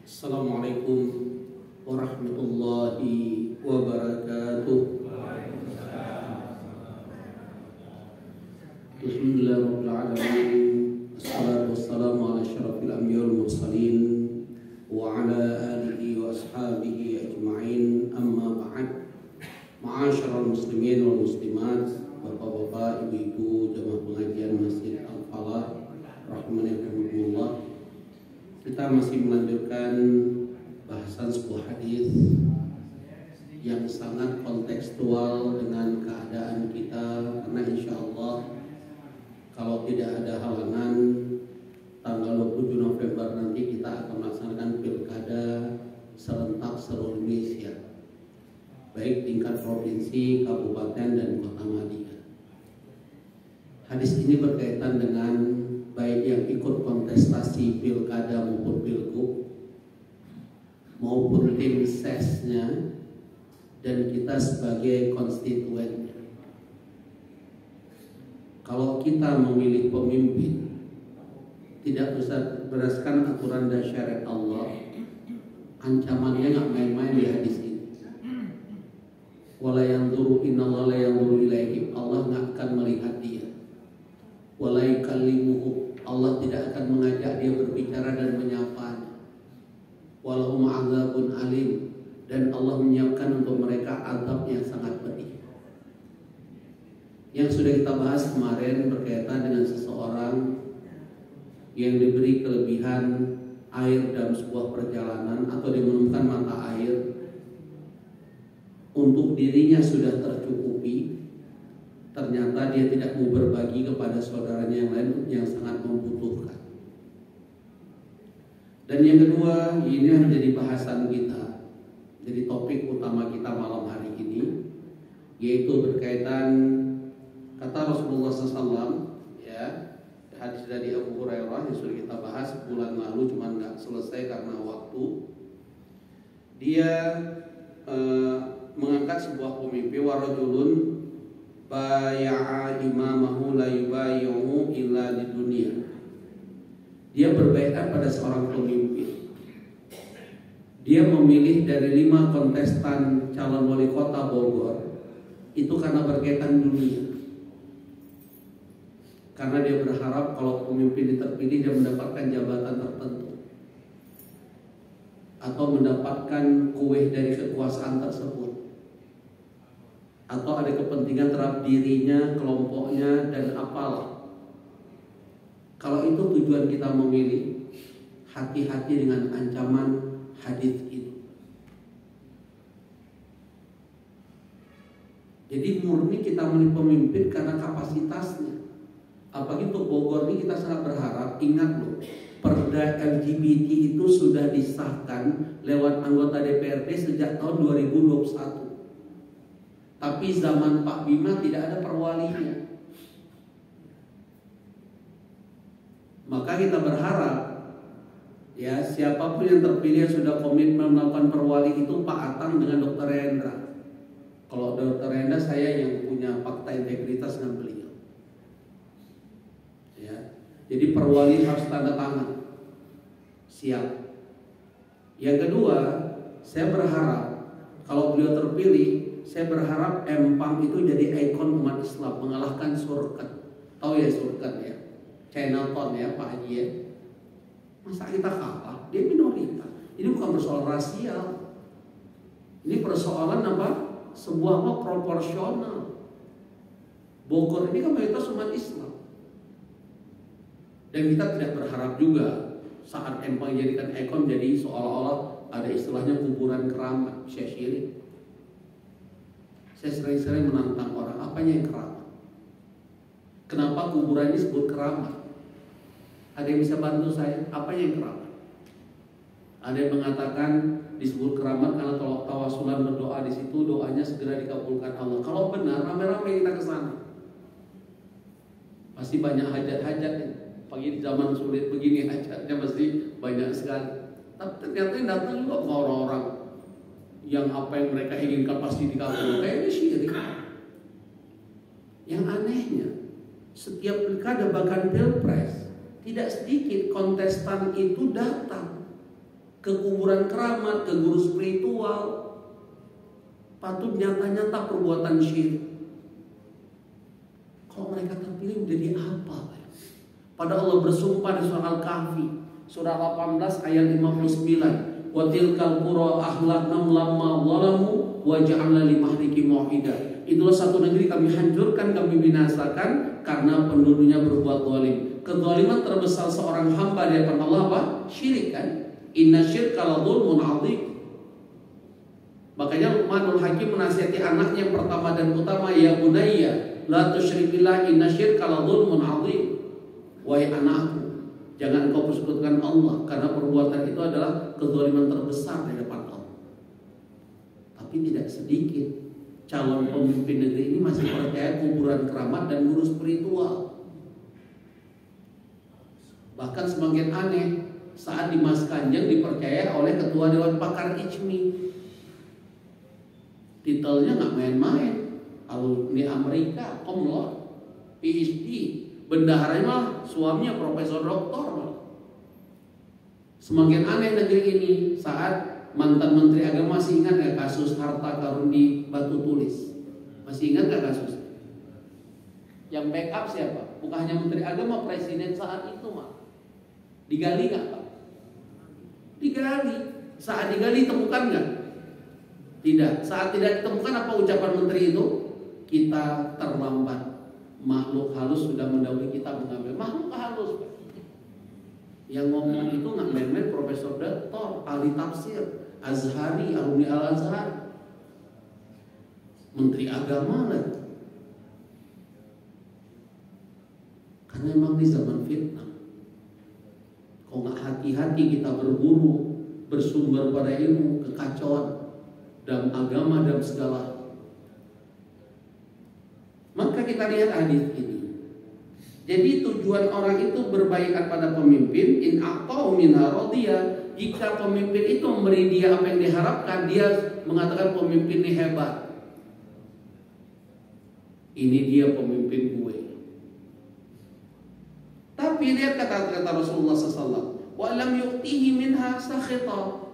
Assalamualaikum warahmatullahi wabarakatuh. Bismillahirrahmanirrahim. Assalatu wassalamu ala asyrafil anbiya wal mursalin wa ala alihi wa ashabihi ajma'in. Amma ba'd. Ma'asyiral muslimin wal muslimat, bapak-bapak, ibu-ibu, jemaah pengajian Masjid Al-Falah rahimanillah. Kita masih melanjutkan bahasan sebuah hadis yang sangat kontekstual dengan keadaan kita, karena insya Allah kalau tidak ada halangan tanggal 27 November nanti kita akan melaksanakan pilkada serentak seluruh Indonesia, baik tingkat provinsi, kabupaten, dan kota Madinah. Hadis ini berkaitan dengan baik yang ikut kontestasi pilkada maupun pilgub, maupun tim sesnya, dan kita sebagai konstituennya. Kalau kita memilih pemimpin tidak bisa berdasarkan aturan dan syariat Allah, ancamannya nggak main-main di hadis ini. Wala yanzuru innallaha la yanzuru ilaihi, Allah nggak akan melihat dia. Wala yukallimuhu, Allah tidak akan mengajak dia berbicara dan menyapanya. Walahum azabun alim, dan Allah menyiapkan untuk mereka azab yang sangat pedih. Yang sudah kita bahas kemarin berkaitan dengan seseorang yang diberi kelebihan air dalam sebuah perjalanan, atau dia menemukan mata air untuk dirinya sudah tercukupi, ternyata dia tidak mau berbagi kepada saudaranya yang lain yang sangat membutuhkan. Dan yang kedua, ini menjadi bahasan kita, jadi topik utama kita malam hari ini, yaitu berkaitan kata Rasulullah SAW, ya, hadis dari Abu Hurairah yang sudah kita bahas bulan lalu, cuman nggak selesai karena waktu. Dia mengangkat sebuah pemimpin, warajulun baya'a imamahu la yubayi'u illa di dunia. Dia berbaikat pada seorang pemimpin. Dia memilih dari 5 kontestan calon wali kota Bogor itu karena berkaitan dunia. Karena dia berharap kalau pemimpin terpilih dia mendapatkan jabatan tertentu atau mendapatkan kue dari kekuasaan tersebut, atau ada kepentingan terhadap dirinya, kelompoknya, dan apalah. Kalau itu tujuan kita memilih, hati-hati dengan ancaman hadis itu. Jadi murni kita memilih pemimpin karena kapasitasnya. Apalagi untuk Bogor ini kita sangat berharap, ingat loh, Perda LGBT itu sudah disahkan lewat anggota DPRD sejak tahun 2021. Tapi zaman Pak Bima tidak ada perwalinya. Maka kita berharap, ya, siapapun yang terpilih yang sudah komitmen melakukan perwali itu Pak Atang dengan Dr. Hendra. Kalau Dr. Hendra saya yang punya fakta integritas dengan beliau. Ya, jadi perwali harus tanda tangan. Siap. Yang kedua, saya berharap kalau beliau terpilih, saya berharap Empang itu jadi ikon umat Islam, mengalahkan Surken. Tahu ya Surken ya? Channel Ton ya Pak Haji ya. Masa kita kalah? Dia minoritas. Ini bukan persoalan rasial. Ini persoalan apa? Sebuah proporsional. Bogor ini kan mayoritas umat Islam. Dan kita tidak berharap juga saat Empang jadikan ikon jadi seolah-olah ada istilahnya kuburan keramat, syirik. Saya sering-sering menantang orang, apanya yang keramat? Kenapa kuburan ini disebut keramat? Ada yang bisa bantu saya? Apanya yang keramat? Ada yang mengatakan disebut keramat karena kalau tawasulan berdoa di situ doanya segera dikabulkan Allah. Kalau benar, rame-rame kita ke sana. Pasti banyak hajat-hajat. Pagi di zaman sulit begini hajatnya pasti banyak sekali. Tapi ternyata yang datang juga orang-orang yang apa yang mereka inginkan pasti dikabulkan. Kayaknya syirik. Yang anehnya, setiap pilkada bahkan pilpres tidak sedikit kontestan itu datang ke kuburan keramat, ke guru spiritual, patut nyata-nyata perbuatan syirik. Kalau mereka terpilih menjadi apa? Pada Allah bersumpah di surah Al-Kahfi, surah 18 ayat 59, wa tilkal qura ahlaknahum lamma zalamu wa ja'alna limahliki mau'ida. Itulah satu negeri kami hancurkan, kami binasakan karena penduduknya berbuat zalim. Kezaliman terbesar seorang hamba di hadapan Allah apa? Syirik kan? Inna syirka la dzulmun 'adzim. Makanya Luqmanul Hakim menasihati anaknya yang pertama dan utama, ya bunayya la tusyrik billah inna syirka la dzulmun 'adzim. Wahai anakku, jangan kau persekutukan Allah, karena perbuatan itu adalah kezaliman terbesar di hadapan Allah. Tapi tidak sedikit calon pemimpin negeri ini masih percaya kuburan keramat dan guru spiritual. Bahkan semakin aneh saat Dimas Kanjeng dipercaya oleh Ketua Dewan Pakar ICMI. Titelnya nggak main-main, alumni Amerika, Komlot, PhD, bendaharanya mah suaminya profesor doktor. Semakin aneh negeri ini saat mantan Menteri Agama, masih ingat gak kasus harta karun di Batu Tulis? Masih ingat gak kasus? Yang backup siapa? Bukan hanya Menteri Agama, Presiden saat itu mah. Digali gak Pak? Digali. Saat digali temukan gak? Tidak. Saat tidak ditemukan, apa ucapan Menteri itu? Kita terlambat. Makhluk halus sudah mendahului kita mengambil. Makhluk halus Pak. Yang ngomong itu nggak main-main, profesor doktor, ahli tafsir, Azhari, alumni Al-Azhar, Menteri Agama lah. Karena memang di zaman fitnah, kalau nggak hati-hati kita berburu, bersumber pada ilmu, kekacauan dalam agama dan segala. Maka kita lihat hadis ini. Jadi tujuan orang itu berbaikat pada pemimpin, in aqta'u minha radiyah. Jika pemimpin itu memberi dia apa yang diharapkan, dia mengatakan pemimpin ini hebat. Ini dia pemimpin gue. Tapi lihat kata Rasulullah SAW, wa lam yu'tihi minha sakhita.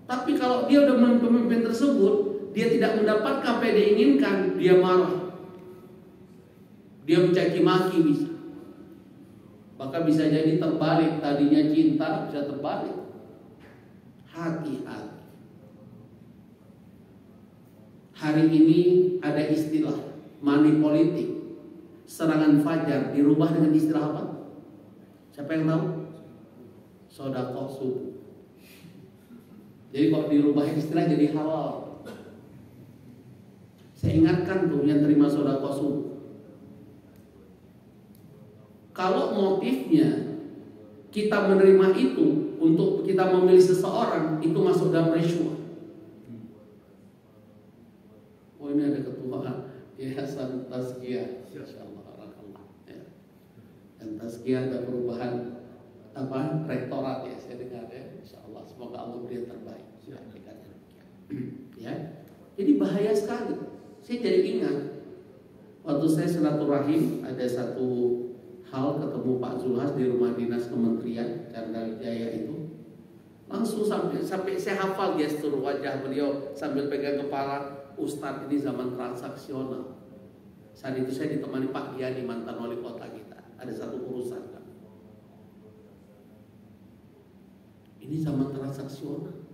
Tapi kalau dia udah memimpin tersebut, dia tidak mendapatkan apa yang dia inginkan, dia marah. Dia mencaci maki bisa. Maka bisa jadi terbalik, tadinya cinta bisa terbalik. Hati-hati. Hari ini ada istilah money politik, serangan fajar dirubah dengan istilah apa? Siapa yang tahu? Sedekah subuh. Jadi kalau dirubah istilah jadi halal. Saya ingatkan tuh yang terima sedekah subuh. Kalau motifnya kita menerima itu untuk kita memilih seseorang, itu masuk dalam rishwah. Oh ini ada ketua Yayasan Tazkiyah, insyaallah ya. Dan Tazkiyah ada perubahan apa rektorat ya, saya dengar ya, insyaallah semoga Allah beri yang terbaik. Ya, jadi bahaya sekali. Saya jadi ingat waktu saya silaturahim ada satu hal ketemu Pak Zulhas di rumah dinas Kementerian Chandra Wijaya itu, langsung sampai saya hafal gestur wajah beliau sambil pegang kepala. Ustadz, ini zaman transaksional. Saat itu saya ditemani Pak Giani, mantan wali kota kita, ada satu urusan kan. Ini zaman transaksional.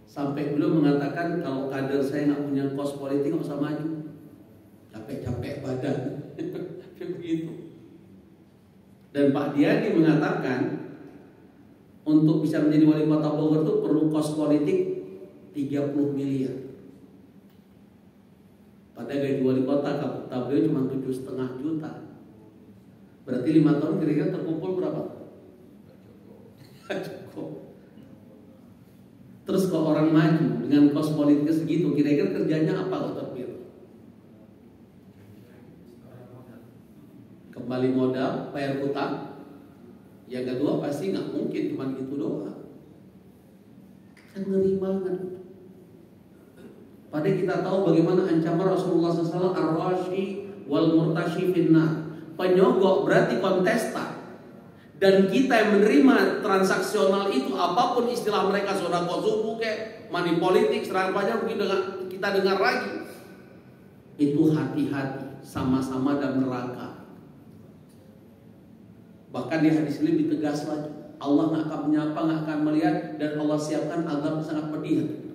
Sampai beliau mengatakan kalau kader saya nggak punya kos politik nggak usah maju, capek-capek badan. Begitu. Dan Pak Diadi mengatakan untuk bisa menjadi wali kota Bogor itu perlu kos politik 30 miliar. Pada gaji wali kota kata beliau cuma 7,5 juta. Berarti 5 tahun kira-kira terkumpul berapa? Cukup. Terus kalau orang maju dengan kos politik segitu, kira-kira kerjanya apa Dr. Pir? Kembali modal, bayar utang. Yang kedua pasti nggak mungkin cuma gitu doang. Kan ngeri banget. Padahal kita tahu bagaimana ancaman Rasulullah SAW ar-rashi wal murtashi finnar. Penyogok berarti kontestan. Dan kita yang menerima transaksional itu, apapun istilah mereka, sodako subuh kayak money politik, serangan pajak, kita dengar lagi. Itu hati-hati, sama-sama dalam neraka. Bahkan di hadis ini ditegas lagi, Allah nggak akan menyapa, nggak akan melihat, dan Allah siapkan azab sangat pedih.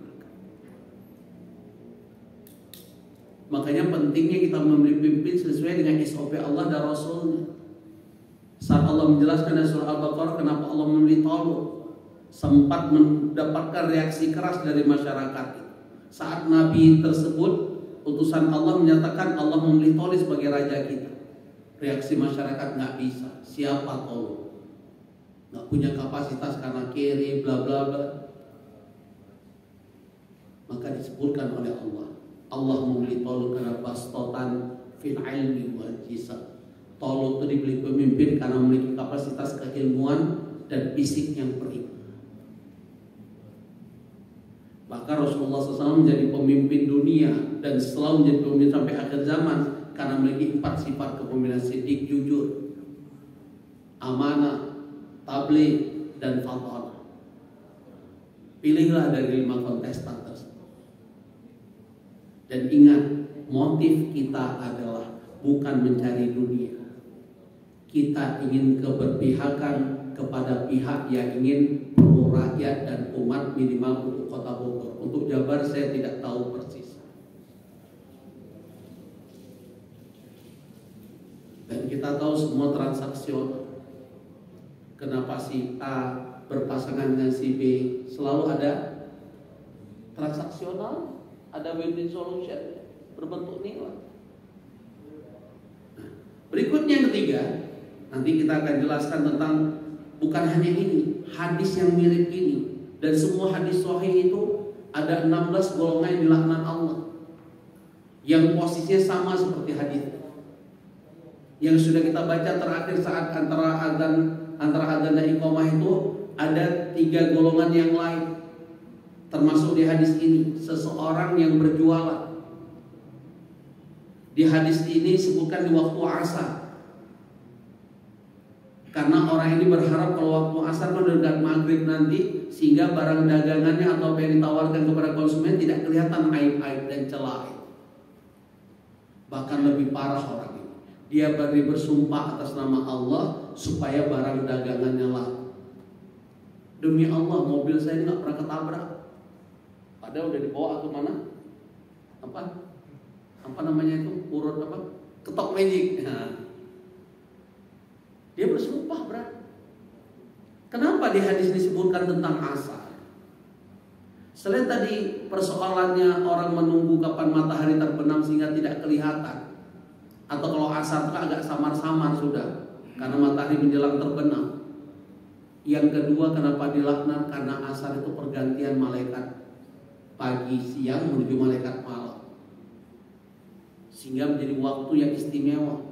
Makanya pentingnya kita memilih pemimpin sesuai dengan SOP Allah dan Rasulnya. Saat Allah menjelaskan dalam surah Al-Baqarah kenapa Allah memilih Talut, sempat mendapatkan reaksi keras dari masyarakat. Saat Nabi tersebut, utusan Allah menyatakan Allah memilih Talut sebagai raja kita. Reaksi masyarakat nggak bisa. Siapa Talut? Nggak punya kapasitas karena kiri, bla bla bla. Maka disebutkan oleh Allah memilih Talut karena bastotan fil ilmi wal jisad. Talut itu dibeli pemimpin karena memiliki kapasitas keilmuan dan fisik yang prima. Bahkan Rasulullah SAW menjadi pemimpin dunia dan selalu menjadi pemimpin sampai akhir zaman karena memiliki 4 sifat kepemimpinan: siddiq, jujur, amanah, tabligh, dan fadl. Pilihlah dari 5 kontestan tersebut. Dan ingat, motif kita adalah bukan mencari dunia. Kita ingin keberpihakan kepada pihak yang ingin pro rakyat dan umat, minimal untuk Kota Bogor. Untuk Jabar saya tidak tahu persis. Dan kita tahu semua transaksional. Kenapa si A berpasangan dengan si B? Selalu ada transaksional, ada win-win solution berbentuk nilai. Nah, berikutnya yang ketiga, nanti kita akan jelaskan tentang bukan hanya ini, hadis yang mirip ini. Dan semua hadis sahih itu ada 16 golongan yang dilaknat Allah, yang posisinya sama seperti hadis yang sudah kita baca terakhir saat antara adzan dan iqamah itu. Ada 3 golongan yang lain, termasuk di hadis ini seseorang yang berjualan. Di hadis ini disebutkan di waktu asar, karena orang ini berharap kalau waktu asar mendekat maghrib nanti, sehingga barang dagangannya atau apa yang ditawarkan kepada konsumen tidak kelihatan aib-aib dan celah. Bahkan lebih parah orang ini, dia bersumpah atas nama Allah supaya barang dagangannya laku. Demi Allah, mobil saya nggak pernah ketabrak. Padahal udah dibawa ke mana? Apa namanya itu? Urut apa? Ketok magic. Nah, dia bersumpah berat. Kenapa di hadis disebutkan tentang asar? Selain tadi persoalannya orang menunggu kapan matahari terbenam sehingga tidak kelihatan, atau kalau asar itu agak samar-samar sudah karena matahari menjelang terbenam. Yang kedua, kenapa dilaknat? Karena asar itu pergantian malaikat pagi siang menuju malaikat malam, sehingga menjadi waktu yang istimewa.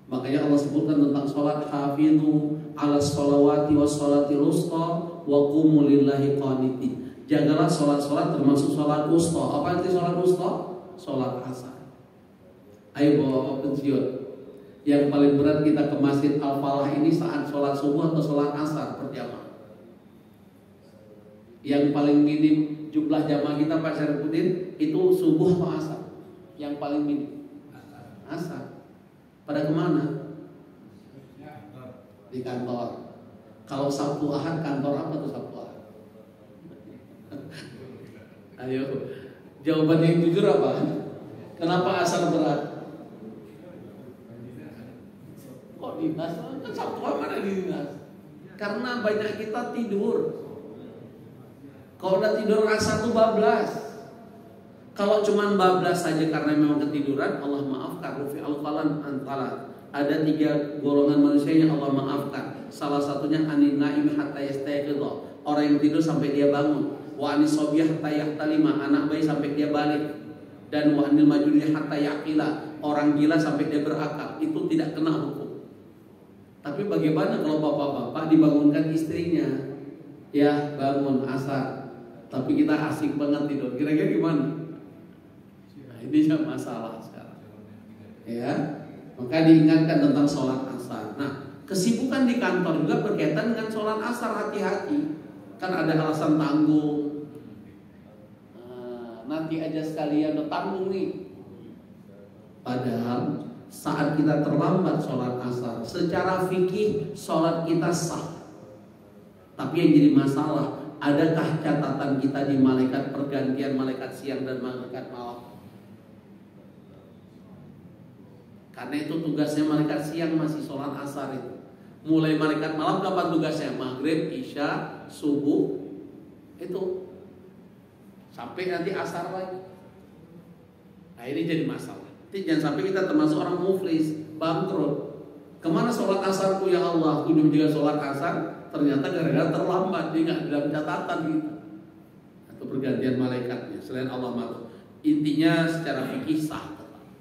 Makanya Allah sebutkan tentang sholat, hafidhu ala sholawati wa sholatil wusta wa qumu lillahi qanitin. Jagalah sholat-sholat termasuk sholat wusta. Apa itu sholat wusta? Sholat asar. Ayo bawa pensiun. Yang paling berat kita ke Masjid Al-Falah ini saat sholat subuh atau sholat asar berjamaah. Yang paling minim jumlah jamaah kita Pak Syarifudin itu subuh atau asar? Yang paling minim asar. Pada kemana? Di kantor. Kalau Sabtu Ahad kantor apa tuh Sabtu Ahad? Ayo, jawaban yang jujur apa? Kenapa asar berat? Kok dinas? Kan Sabtu Ahad mana di dinas? Karena banyak kita tidur. Kalau udah tidur asar tuh bablas. Kalau cuman bablas saja karena memang ketiduran, Allah maafkan. Rufi al-qalam antara. Ada 3 golongan manusia yang Allah maafkan. Salah satunya anin naim hatta yastayqidha. Orang yang tidur sampai dia bangun. Wa anis sobiyah hatta yahtalima. Anak bayi sampai dia balik. Dan wa anil majnuni hatta yaqila. Orang gila sampai dia berakal. Itu tidak kena hukum. Tapi bagaimana kalau bapak-bapak dibangunkan istrinya? Ya bangun asar, tapi kita asik banget tidur. Kira-kira gimana? Nah, ini masalah sekarang. Ya, maka diingatkan tentang sholat asar. Nah, Kesibukan di kantor juga berkaitan dengan sholat asar, hati-hati. Kan ada alasan tanggung. Nanti aja sekalian udah tanggung nih. Padahal saat kita terlambat sholat asar, secara fikih sholat kita sah. Tapi yang jadi masalah, adakah catatan kita di malaikat pergantian malaikat siang dan malaikat malam? Karena itu tugasnya malaikat siang masih sholat asar itu. Mulai malaikat malam kapan tugasnya? Maghrib, isya, subuh, itu sampai nanti asar lagi. Nah ini jadi masalah. Jadi jangan sampai kita termasuk orang muflis, bangkrut. Kemana sholat asarku ya Allah? Aku juga sholat asar, ternyata gara-gara terlambat, dia nggak dalam catatan gitu. Atau pergantian malaikatnya selain Allah makhluk. Intinya secara fikih sah,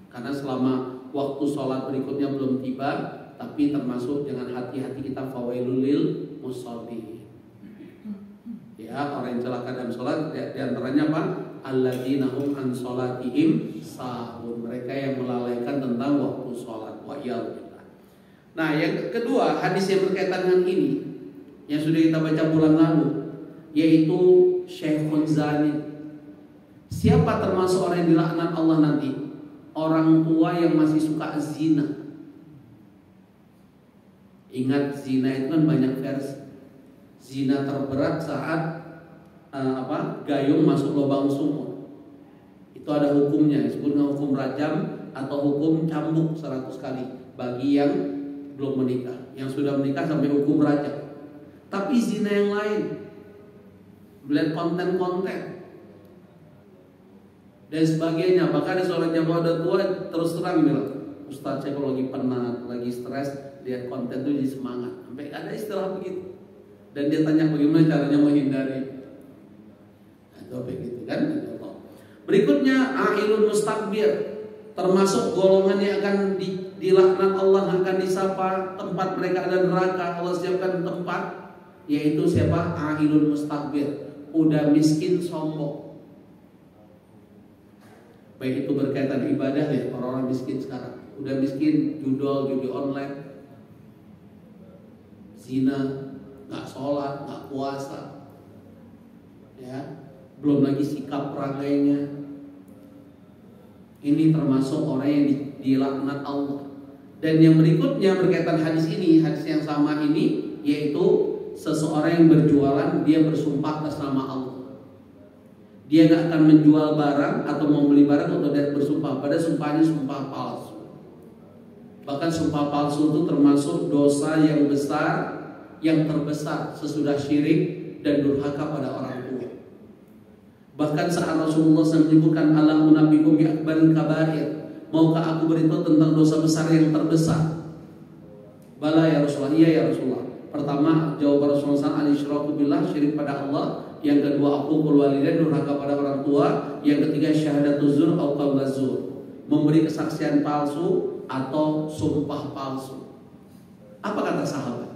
karena selama waktu sholat berikutnya belum tiba, tapi termasuk dengan hati-hati kita, fawailul lil musholli. Ya, orang yang celaka dalam sholat di antaranya apa? Alladzina hum an sholatihim sahun. Mereka yang melalaikan tentang waktu sholat. Wa iyyabillah. Nah, yang kedua, hadis yang berkaitan dengan ini yang sudah kita baca bulan lalu, yaitu Syekhun Zani. Siapa termasuk orang yang dilaknat Allah nanti? Orang tua yang masih suka zina. Ingat, zina itu kan banyak versi. Zina terberat saat gayung masuk lubang sumur. Itu ada hukumnya, disebut dengan hukum rajam atau hukum cambuk 100 kali bagi yang belum menikah. Yang sudah menikah sampai hukum rajam. Tapi zina yang lain, melihat konten-konten dan sebagainya. Bahkan di sholat jamaah udah tua terus terang bilang, Ustaz saya kalau lagi penat, lagi stres, lihat konten itu jadi semangat. Sampai ada istilah begitu. Dan dia tanya bagaimana caranya menghindari. Nah, itu begitu kan? Berikutnya ailun mustakbir, termasuk golongan yang akan dilaknat Allah, akan disapa tempat mereka ada neraka. Allah siapkan tempat, yaitu siapa? Ailun mustakbir, udah miskin sombong. Baik itu berkaitan ibadah ya, orang-orang miskin sekarang udah miskin, judi online, zina, nggak sholat, nggak puasa, ya, belum lagi sikap peragainya. Ini termasuk orang yang dilaknat Allah. Dan yang berikutnya berkaitan hadis ini, hadis yang sama ini, yaitu seseorang yang berjualan, dia bersumpah atas nama Allah. Dia nggak akan menjual barang atau membeli barang atau dia bersumpah, pada sumpahnya sumpah palsu. Bahkan sumpah palsu itu termasuk dosa yang besar, yang terbesar sesudah syirik dan durhaka pada orang tua. Bahkan saat Rasulullah SAW menyebutkan ala unabikum bi akbaril kabair, maukah aku beritahu tentang dosa besar yang terbesar? Bala ya Rasulullah, iya ya Rasulullah. Pertama, jawab Rasulullah SAW, al-isyraku billah, syirik pada Allah. Yang kedua, aququl walidain, durhaka pada orang tua. Yang ketiga, syahadatuz zur au qaulaz zur, memberi kesaksian palsu atau sumpah palsu. Apa kata sahabat?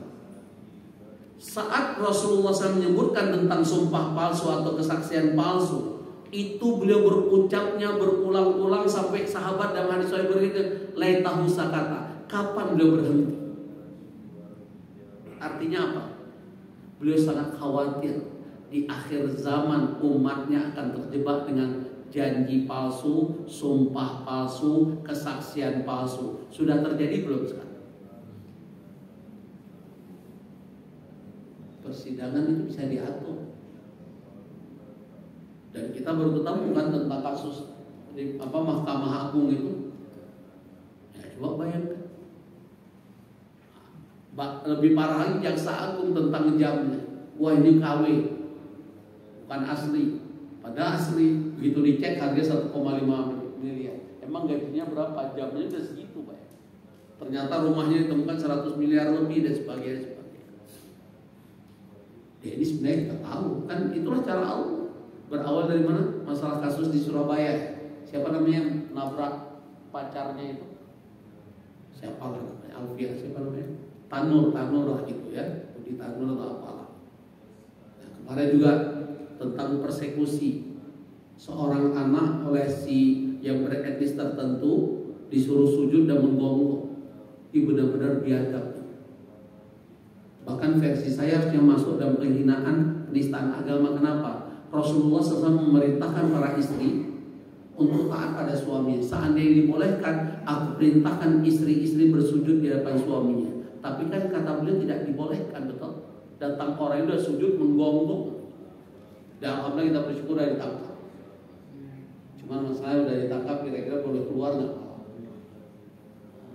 Saat Rasulullah SAW menyebutkan tentang sumpah palsu atau kesaksian palsu, itu beliau berucapnya berulang-ulang sampai sahabat dan hadis sahih berkata, laitahu sakata. Kapan beliau berhenti? Artinya apa? Beliau sangat khawatir di akhir zaman umatnya akan terjebak dengan janji palsu, sumpah palsu, kesaksian palsu. Sudah terjadi belum sekarang? Persidangan itu bisa diatur. Dan kita baru ketemu kan tentang kasus di Mahkamah Agung itu. Ya, coba bayangkan. Lebih parah lagi jaksa agung tentang jamnya. Wah, ini KW, bukan asli. Padahal asli, begitu dicek harganya 1,5 miliar. Emang gajinya berapa? Jamnya udah segitu, Pak. Ternyata rumahnya ditemukan 100 miliar lebih dan sebagainya. Ya, ini sebenarnya kita tahu kan, itulah cara Allah. Berawal dari mana? Masalah kasus di Surabaya. Siapa namanya yang nabrak pacarnya itu? Siapa namanya? Alfia, siapa namanya? Tanur lah gitu ya. Budi Tanur atau apalah. Nah, kemarin juga tentang persekusi seorang anak oleh si yang beretnis tertentu, disuruh sujud dan menggonggong. Ini benar-benar biadab. Bahkan versi saya harusnya masuk dalam penghinaan penistaan agama. Kenapa? Rasulullah SAW memerintahkan para istri untuk taat pada suaminya. Seandainya dibolehkan, aku perintahkan istri-istri bersujud di hadapan suaminya. Tapi kan kata beliau tidak dibolehkan, betul? Datang orang itu sujud menggonggong. Dan alhamdulillah kita bersyukur sudah ditangkap. Cuma masalahnya sudah ditangkap, kira-kira boleh keluar nggak?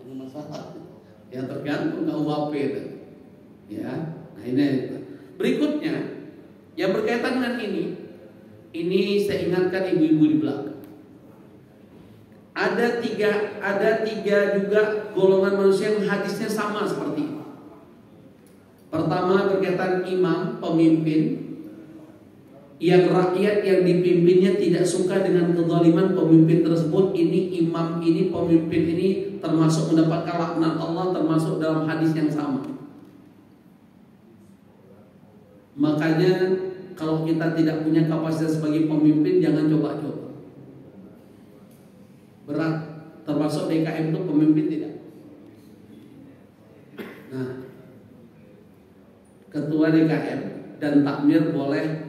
Ini masalah. Ya tergantung KUHP itu. Ya, nah ini. Berikutnya yang berkaitan dengan ini saya ingatkan ibu-ibu di belakang. Ada tiga juga golongan manusia yang hadisnya sama seperti ini. Pertama berkaitan imam, pemimpin, yang rakyat yang dipimpinnya tidak suka dengan kezaliman pemimpin tersebut. Ini imam ini, pemimpin ini termasuk mendapatkan laknat Allah, termasuk dalam hadis yang sama. Makanya kalau kita tidak punya kapasitas sebagai pemimpin, jangan coba-coba. Berat, termasuk DKM itu pemimpin tidak. Nah, ketua DKM dan takmir boleh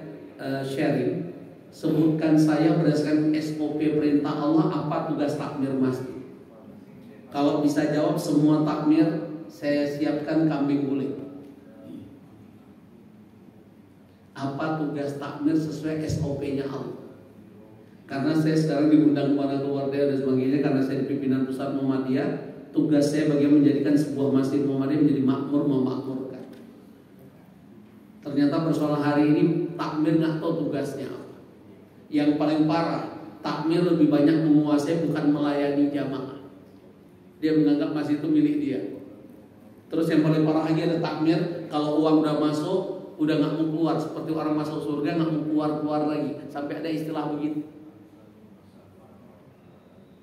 sharing. Sebutkan saya berdasarkan SOP perintah Allah apa tugas takmir masjid. Kalau bisa jawab semua takmir, saya siapkan kambing guling. Apa tugas takmir sesuai SOP-nya Allah. Karena saya sekarang diundang kepada keluarga dan sebagainya, karena saya di pimpinan pusat Muhammadiyah, tugas saya bagaimana menjadikan sebuah masjid Muhammadiyah menjadi makmur, memakmurkan. Ternyata persoalan hari ini takmir nggak tahu tugasnya apa. Yang paling parah, takmir lebih banyak menguasai bukan melayani jamaah. Dia menganggap masjid itu milik dia. Terus yang paling parah lagi ada takmir, kalau uang udah masuk, udah nggak mau keluar, seperti orang masuk surga nggak mau keluar lagi, sampai ada istilah begitu.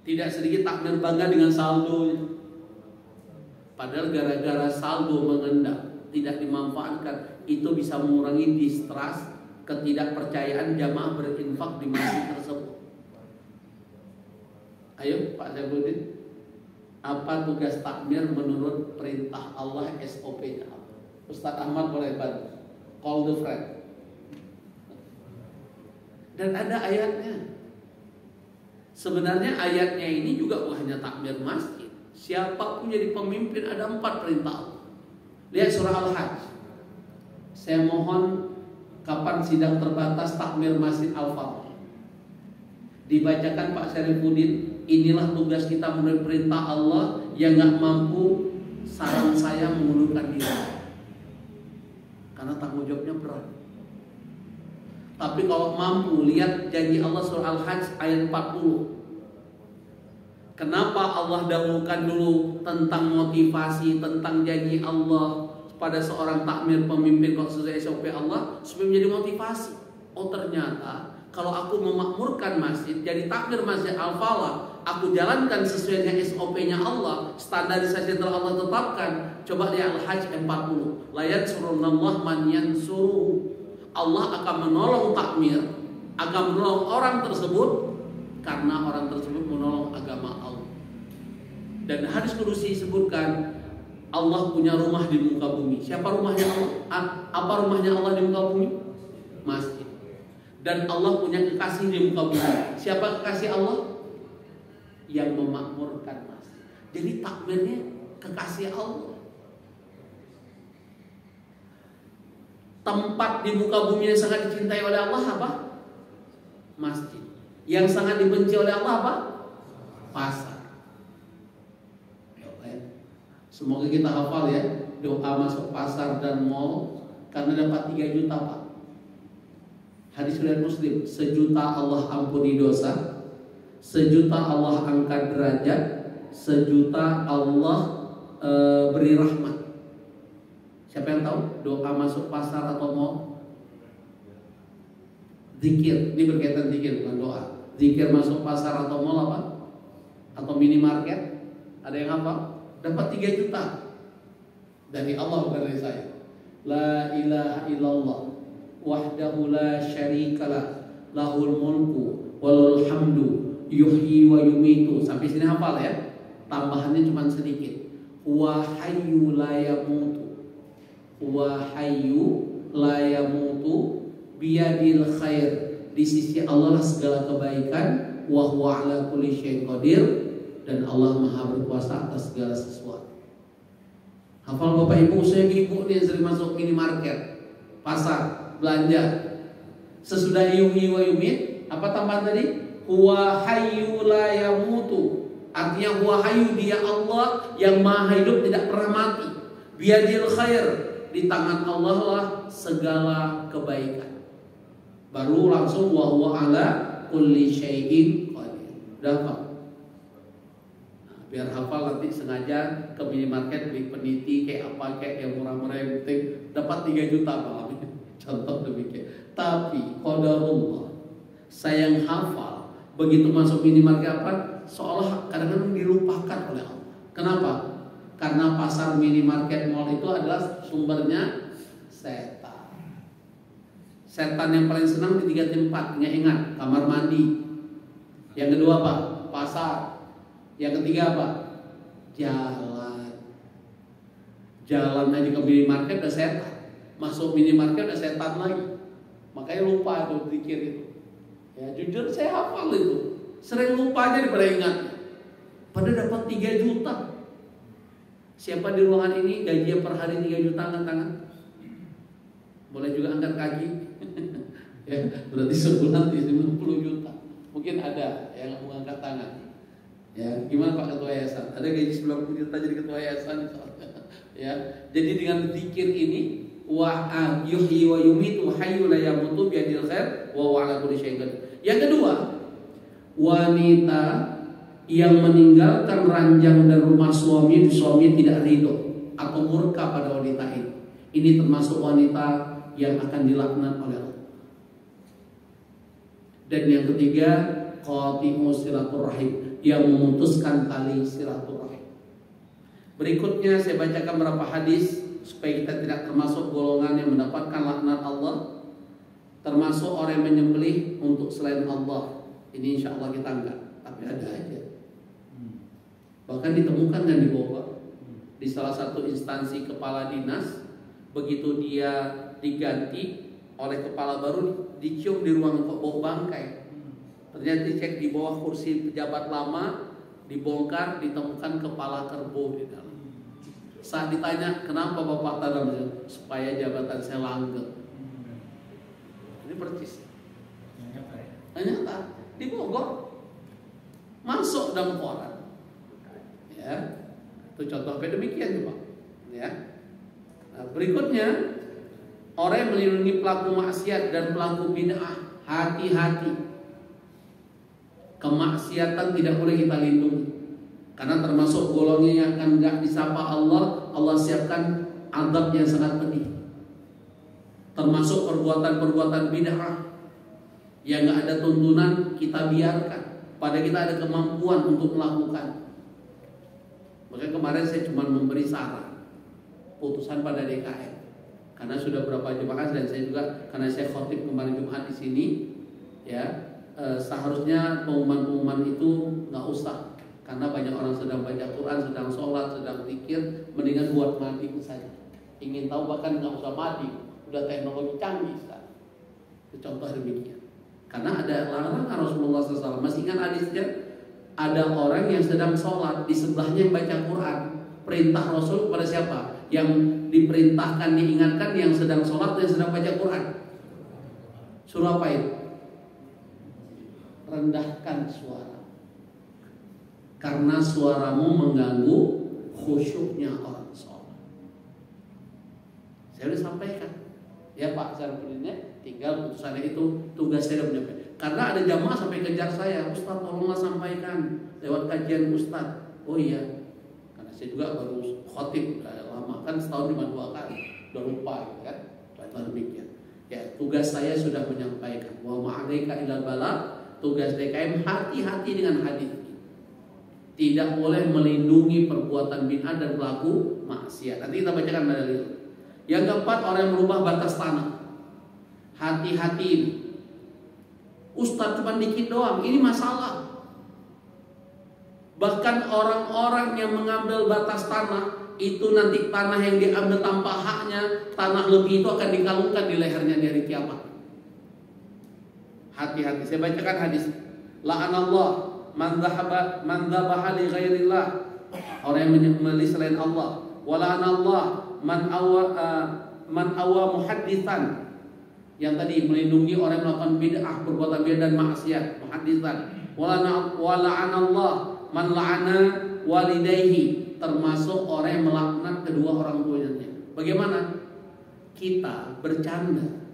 Tidak sedikit takmir bangga dengan saldo, padahal gara-gara saldo mengendap tidak dimanfaatkan, itu bisa mengurangi distrust, ketidakpercayaan jamaah berinfak di masjid tersebut. Ayo Pak Zainuddin, apa tugas takmir menurut perintah Allah, SOP-nya apa? Ustaz Ahmad boleh bantu. Call the friend. Dan ada ayatnya. Sebenarnya ayatnya ini juga bukan hanya takmir masjid. Siapapun jadi pemimpin ada 4 perintah Allah. Lihat surah Al-Hajj. Saya mohon kapan sidang terbatas takmir masjid Al-Fatih dibacakan Pak Syarifuddin. Inilah tugas kita menurut perintah Allah. Yang gak mampu, saran saya mengundurkan diri. Karena tanggung jawabnya berat. Tapi kalau mampu, lihat janji Allah surah Al-Hajj ayat 40. Kenapa Allah dahulukan dulu tentang motivasi, tentang janji Allah pada seorang takmir pemimpin kok sesuai SOP Allah, supaya menjadi motivasi. Oh ternyata kalau aku memakmurkan masjid, jadi takmir masjid Al-Falah, aku jalankan sesuai dengan SOP-nya Allah, standarisasi yang telah Allah tetapkan. Coba di Al-Hajj 40. La yansurunallah man yansuruhu. Allah akan menolong takmir, akan menolong orang tersebut karena orang tersebut menolong agama Allah. Dan hadis kudusi disebutkan Allah punya rumah di muka bumi. Siapa rumahnya Allah? Apa rumahnya Allah di muka bumi? Masjid. Dan Allah punya kekasih di muka bumi. Siapa kekasih Allah? Yang memakmurkan masjid. Jadi takmirnya kekasih Allah. Tempat di muka bumi yang sangat dicintai oleh Allah apa? Masjid. Yang sangat dibenci oleh Allah apa? Pasar. Semoga kita hafal ya, doa masuk pasar dan mall karena dapat 3 juta Pak. Hadis riwayat Muslim, 1 juta Allah ampuni dosa, 1 juta Allah angkat derajat, 1 juta Allah beri rahmat. Siapa yang tahu doa masuk pasar atau mall? Zikir, ini berkaitan zikir bukan doa. Zikir masuk pasar atau mall apa? Atau minimarket? Ada yang apa? Dapat 3 juta dari Allah, bukan dari saya. La ilaha illallah wahdahu la syarikalah lahul mulku walul hamdu yuhyi wa yumitu. Sampai sini hafal ya. Tambahannya cuma sedikit. Wa hayyu la yamutu Huwa hayyu la yamutu biyadil khair. Di sisi Allah lah segala kebaikan. Wa huwa ala kulli syai'in qadir. Dan Allah Maha berkuasa atas segala sesuatu. Hafal Bapak Ibu, saya ibu nih sering masuk minimarket, pasar, belanja. Sesudah yuhyi wa yumit, apa tambahan tadi? Huwa hayyu la yamutu. Artinya huwa hayyu, dia Allah yang maha hidup tidak pernah mati. Biyadil khair, di tangan Allah lah segala kebaikan. Baru langsung wa huwa ala kulli syai'in qadir. Udah hafal? Nah, biar hafal nanti sengaja ke minimarket beli peniti kayak apa, kayak yang murah-murah, yang penting dapat 3 juta malam. Contoh demikian. Tapi qadarullah, saya yang hafal begitu masuk minimarket apa, seolah kadang-kadang dilupakan oleh Allah. Kenapa? Karena pasar minimarket mall itu adalah sumbernya setan. Setan yang paling senang di 3 tempat, ingat, kamar mandi. Yang kedua apa? Pasar. Yang ketiga apa? Jalan. Jalan aja ke minimarket udah setan. Masuk minimarket udah setan lagi. Makanya lupa itu zikir itu. Ya jujur saya hafal itu. Sering lupa aja daripada ingat. Padahal dapat 3 juta. Siapa di ruangan ini gajinya per hari 3 juta, angkat tangan? Boleh juga angkat kaki. Ya, berarti sebulan 90 juta. Mungkin ada yang mau angkat tangan. Ya, gimana Pak Ketua Yayasan? Ada gaji 90 juta jadi Ketua Yayasan. Ya, jadi dengan zikir ini wa yuhyi wa yumitu hayyu la yamutu biyadil khair wa huwa ala kulli syai'in qadir. Yang kedua, wanita yang meninggalkan ranjang dan rumah suami tidak ridho atau murka pada wanita ini. Ini termasuk wanita yang akan dilaknat oleh Allah. Dan yang ketiga, qati'u silaturrahim, yang memutuskan tali silaturrahim. Berikutnya saya bacakan beberapa hadis supaya kita tidak termasuk golongan yang mendapatkan laknat Allah, termasuk orang yang menyembelih untuk selain Allah. Ini insya Allah kita enggak, tapi ada aja. Bahkan ditemukan dan dibawa di salah satu instansi kepala dinas, begitu dia diganti oleh kepala baru, dicium di ruang bau bangkai. Ternyata dicek di bawah kursi pejabat lama, dibongkar, ditemukan kepala kerbau di dalam. Saat ditanya, kenapa Bapak tanam? Supaya jabatan saya langgeng. Ini percis. Ternyata di Bogor masuk dalam koran. Ya, itu contoh demikian coba. Ya. Nah, berikutnya, orang yang melindungi pelaku maksiat dan pelaku bid'ah, hati-hati. Kemaksiatan tidak boleh kita lindungi. Karena termasuk golongan yang akan enggak disapa Allah, Allah siapkan azab yang sangat pedih. Termasuk perbuatan-perbuatan bid'ah yang enggak ada tuntunan, kita biarkan. Padahal kita ada kemampuan untuk melakukan. Makanya kemarin saya cuma memberi saran, putusan pada DKM. Karena sudah berapa jemaah dan saya juga, karena saya khotib kemarin Jumat di sini, ya seharusnya pengumuman-pengumuman itu nggak usah. Karena banyak orang sedang baca Quran, sedang sholat, sedang zikir, mendingan buat mandi saja. Ingin tahu bahkan nggak usah mandi, udah teknologi canggih sekarang. Itu contoh demikian. Karena ada larangan Rasulullah SAW. Masih ingat hadisnya? Ada orang yang sedang sholat, di sebelahnya yang baca Quran. Perintah Rasul kepada siapa? Yang diperintahkan, diingatkan yang sedang sholat dan sedang baca Quran. Suruh apa itu? Rendahkan suara. Karena suaramu mengganggu khusyuknya orang sholat. Saya sudah sampaikan. Ya Pak Zarfudinnya, tinggal putusannya itu tugas saya sudah menyampaikan. Karena ada jamaah sampai kejar saya, Ustaz tolonglah sampaikan lewat kajian Ustaz. Oh iya, karena saya juga baru khotib lama kan, setahun cuma 2 kali, udah lupa gitu kan. Baiklah demikian. Ya tugas saya sudah menyampaikan. Wa ma'alaika ilal balagh. Tugas DKM hati-hati dengan hadis. Tidak boleh melindungi perbuatan bid'ah dan pelaku maksiat. Nanti kita bacakan dalil. Yang keempat, orang yang merubah batas tanah. Hati-hati ini. Ustaz cuma dikit doang, ini masalah. Bahkan orang-orang yang mengambil batas tanah itu nanti tanah yang diambil tanpa haknya, tanah lebih itu akan dikalungkan di lehernya di hari kiamat. Hati-hati. Saya bacakan hadis. La'anallah man dhabaha li ghairillah, orang yang menyembelih selain Allah. Wa la'anallah man awa muhadditsan, yang tadi melindungi orang yang melakukan bid'ah, perbuatan bid'ah dan maksiat, muhadditsan. Wa la'anallah man la'ana walidayhi, termasuk orang yang melaknat kedua orang tuanya. Bagaimana? Kita bercanda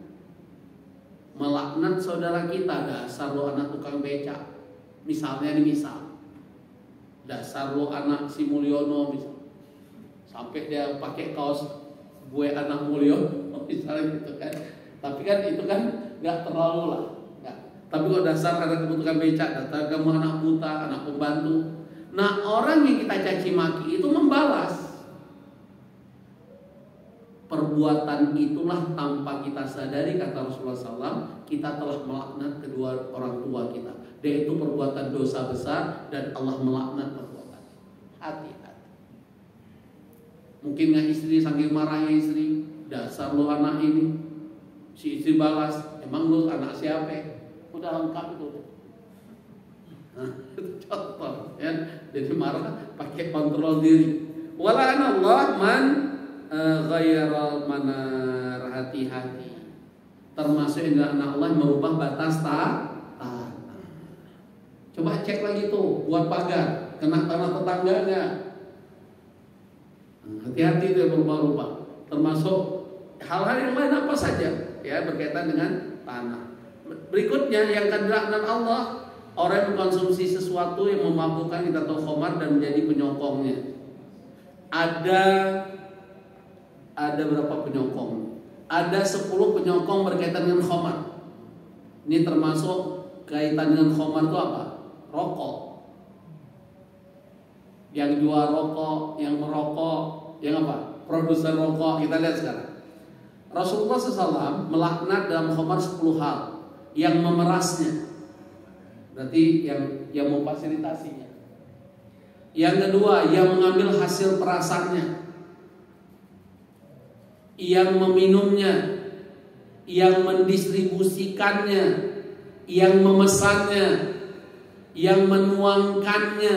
melaknat saudara kita, dasar lo anak tukang becak. Misalnya nih, dasar lo anak si Mulyono, misal. Sampai dia pakai kaos gue anak Mulyono, misalnya gitu kan. Tapi kan itu kan nggak terlalu lah. Nggak. Tapi kok dasar anak tukang becak, dasar kamu anak buta, anak pembantu. Nah, orang yang kita caci maki itu membalas. Perbuatan itulah tanpa kita sadari, kata Rasulullah SAW, kita telah melaknat kedua orang tua kita. Dan itu perbuatan dosa besar dan Allah melaknat perbuatan. Hati-hati. Mungkin nggak istri saking marahnya istri, dasar lo anak ini. Si istri balas, emang lo anak siapa? Udah lengkap itu. Nah, itu contoh ya. Jadi marah pakai kontrol diri. Wala'anallah man ghairal manar, hati-hati. Termasuk yang anak Allah merubah batas tanah. Coba cek lagi tuh, buat pagar kena tanah tetangganya. Hati-hati itu yang berubah-ubah. Termasuk hal-hal yang lain apa saja ya berkaitan dengan tanah. Berikutnya yang akan dilaknat Allah, orang yang mengkonsumsi sesuatu yang memabukkan, kita tahu khamar, dan menjadi penyokongnya. Ada berapa penyokong? Ada 10 penyokong berkaitan dengan khamar. Ini termasuk kaitan dengan khamar itu apa? Rokok. Yang jual rokok, yang merokok, yang apa? Produser rokok. Kita lihat sekarang. Rasulullah SAW melaknat dalam khamar 10 hal. Yang memerasnya, berarti yang memfasilitasinya. Yang kedua, yang mengambil hasil perasannya, yang meminumnya, yang mendistribusikannya, yang memesannya, yang menuangkannya.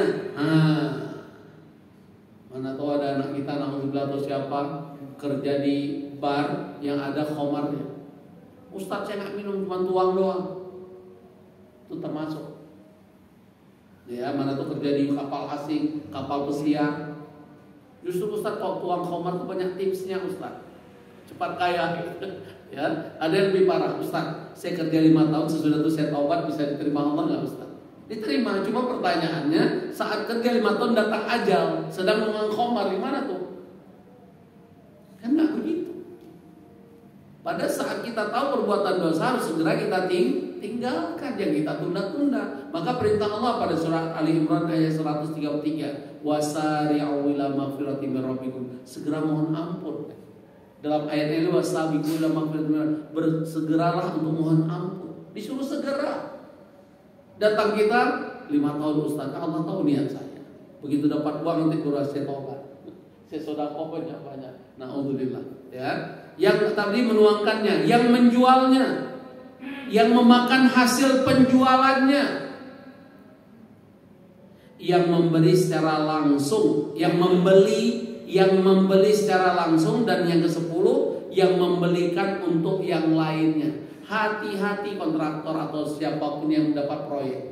Mana tahu ada anak kita, alhamdulillah, atau siapa kerja di bar yang ada khamarnya. Ustadz, saya nggak minum, cuma tuang doang. Itu termasuk. Ya, mana tuh kerja di kapal asing, kapal pesiar. Justru Ustadz, kalau tuang khamar itu banyak tipsnya Ustadz. Cepat kaya. Ya, ada yang lebih parah. Ustadz, saya kerja 5 tahun, sesudah itu saya taubat, bisa diterima Allah nggak Ustadz? Diterima. Cuma pertanyaannya, saat kerja 5 tahun datang ajal, sedang mengang khamar, gimana tuh? Kan nggak begitu. Pada saat kita tahu perbuatan dosa, harus segera kita tinggalkan, yang kita tunda-tunda. Maka perintah Allah pada surat Ali Imran ayat 133, wasari'u ila maghfiratin min rabbikum, segera mohon ampun. Dalam ayat ini wasabiqu ila maghfiratin, bersegeralah untuk mohon ampun. Disuruh segera. Datang kita 5 tahun Ustaz, Allah tahu niat saya. Begitu dapat uang nanti baru saya tobat. Saya sedekah banyak-banyak. Nauzubillah, ya. Yang tadi menuangkannya, yang menjualnya, yang memakan hasil penjualannya, yang memberi secara langsung, yang membeli secara langsung, dan yang ke-10 yang membelikan untuk yang lainnya. Hati-hati kontraktor atau siapapun yang mendapat proyek.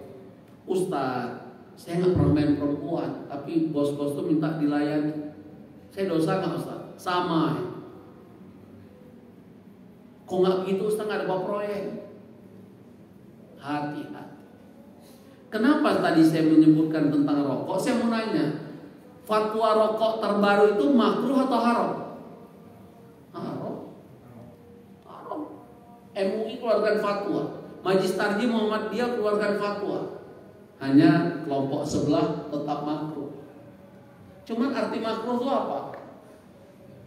Ustaz, saya nggak pernah main perempuan, tapi bos-bos tuh minta dilayani. Saya dosa nggak Ustaz? Sama ya. Kok nggak begitu Ustaz, nggak ada proyek? Hati-hati. Kenapa tadi saya menyebutkan tentang rokok? Saya mau nanya, fatwa rokok terbaru itu makruh atau haram? Haram. MUI keluarkan fatwa, Majelis Tarjih Muhammadiyah keluarkan fatwa. Hanya kelompok sebelah tetap makruh. Cuman arti makruh itu apa?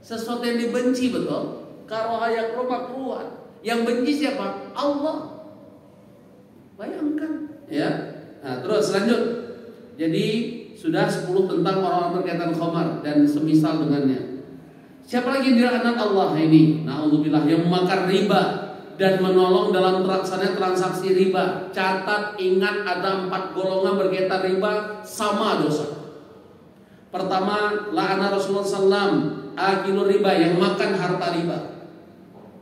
Sesuatu yang dibenci, betul? Karaha makruhan. Yang benci siapa? Allah. Bayangkan, ya. Nah, terus lanjut. Jadi sudah 10 tentang orang-orang berkaitan khamar dan semisal dengannya. Siapa lagi yang dilaknat Allah ini? Na'udzubillah, yang memakan riba dan menolong dalam terlaksananya transaksi riba. Catat, ingat, ada 4 golongan berkaitan riba sama dosa. Pertama, la'ana Rasulullah SAW akilur riba, yang makan harta riba,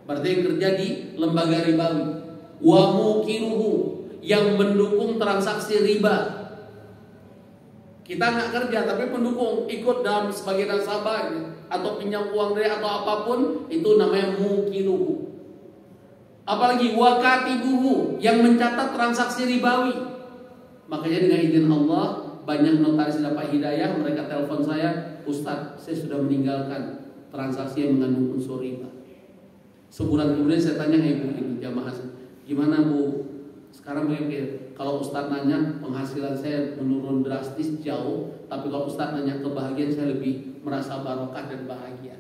berarti yang kerja di lembaga ribawi. Wa mukiruhu, yang mendukung transaksi riba. Kita nggak kerja tapi pendukung, ikut dalam sebagai nasabah atau pinjam uang dari atau apapun, itu namanya mukiruhu. Apalagi wakatibuhu, yang mencatat transaksi ribawi. Makanya dengan izin Allah, banyak notaris dapat hidayah, mereka telepon saya, Ustaz, saya sudah meninggalkan transaksi yang mengandung unsur riba. Sebulan kemudian saya tanya ibu ini jamaah, gimana Bu? Sekarang begini, kalau Ustaz nanya penghasilan saya menurun drastis jauh, tapi kalau Ustaz nanya kebahagiaan, saya lebih merasa barokah dan bahagia.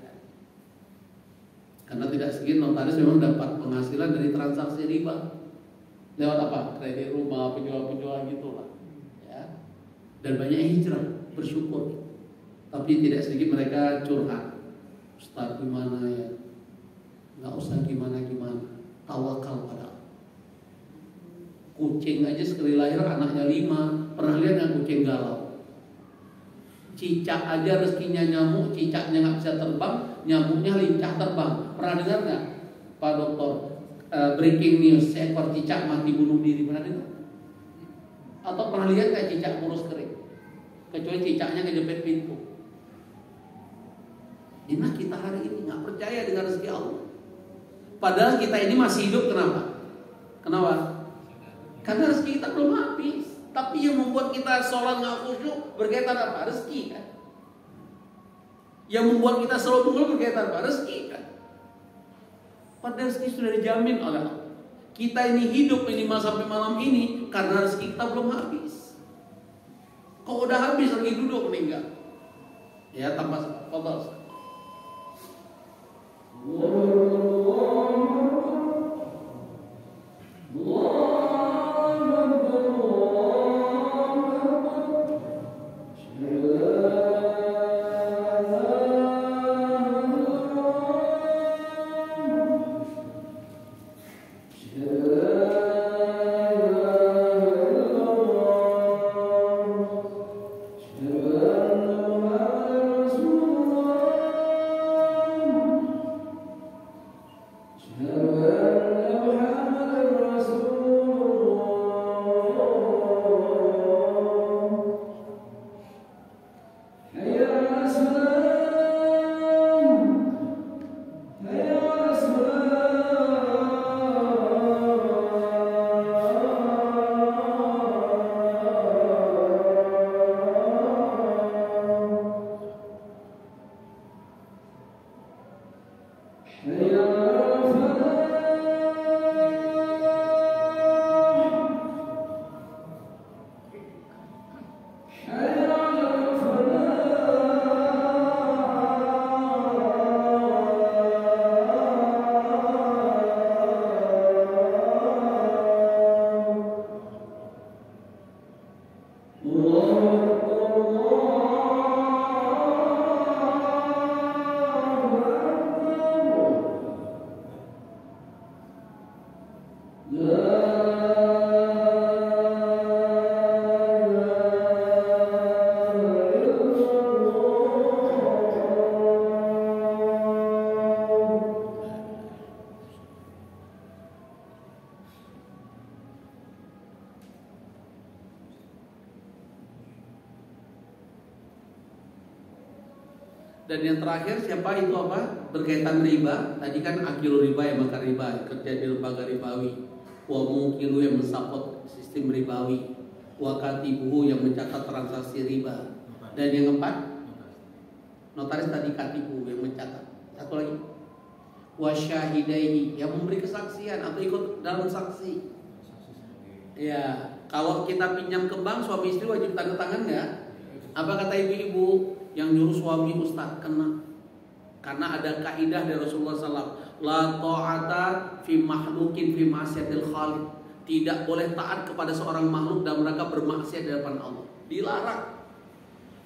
Karena tidak sedikit notaris memang dapat penghasilan dari transaksi riba. Lewat apa? Kredit rumah, penjual-penjual gitulah. Ya. Dan banyak yang hijrah, bersyukur. Tapi tidak sedikit mereka curhat. Ustaz gimana ya? Nggak usah gimana-gimana, tawakal pada Allah. Kucing aja sekali lahir anaknya 5. Pernah lihat nggak kucing galau? Cicak aja rezekinya nyamuk, cicaknya nggak bisa terbang, nyamuknya lincah terbang. Pernah dengar nggak, Pak Dokter? Breaking news, seekor cicak mati bunuh diri, pernah dengar? Atau pernah lihat nggak cicak kurus kering? Kecuali cicaknya kejepit pintu. Inilah kita hari ini nggak percaya dengan rezeki Allah. Padahal kita ini masih hidup, kenapa? Kenapa? Karena rezeki kita belum habis. Tapi yang membuat kita sholat nggak khusyuk berkaitan apa? Rezeki kan. Yang membuat kita selalu bengong berkaitan apa? Rezeki kan. Padahal rezeki sudah dijamin oleh Allah. Kita ini hidup minimal sampai malam ini karena rezeki kita belum habis. Kalau udah habis lagi duduk meninggal. Ya tanpa sebab. Dan yang terakhir siapa itu apa? Berkaitan riba. Tadi kan akil riba yang makan riba, kerja di lembaga ribawi. Wa mukilu yang mensapot sistem ribawi. Wa katibuhu yang mencatat transaksi riba. Dan yang keempat, notaris tadi katibu yang mencatat. Satu lagi, wa syahidaihi yang memberi kesaksian atau ikut dalam saksi. Ya, kalau kita pinjam ke bank, suami istri wajib tanda tangan nggak? Apa kata ibu-ibu? Yang nyuruh suami ustaz kena. Karena ada kaidah dari Rasulullah SAW, la ta'ata fi mahlukin fi ma'siyatil khaliq. Tidak boleh taat kepada seorang makhluk dan mereka bermaksiat di hadapan Allah. Dilarang.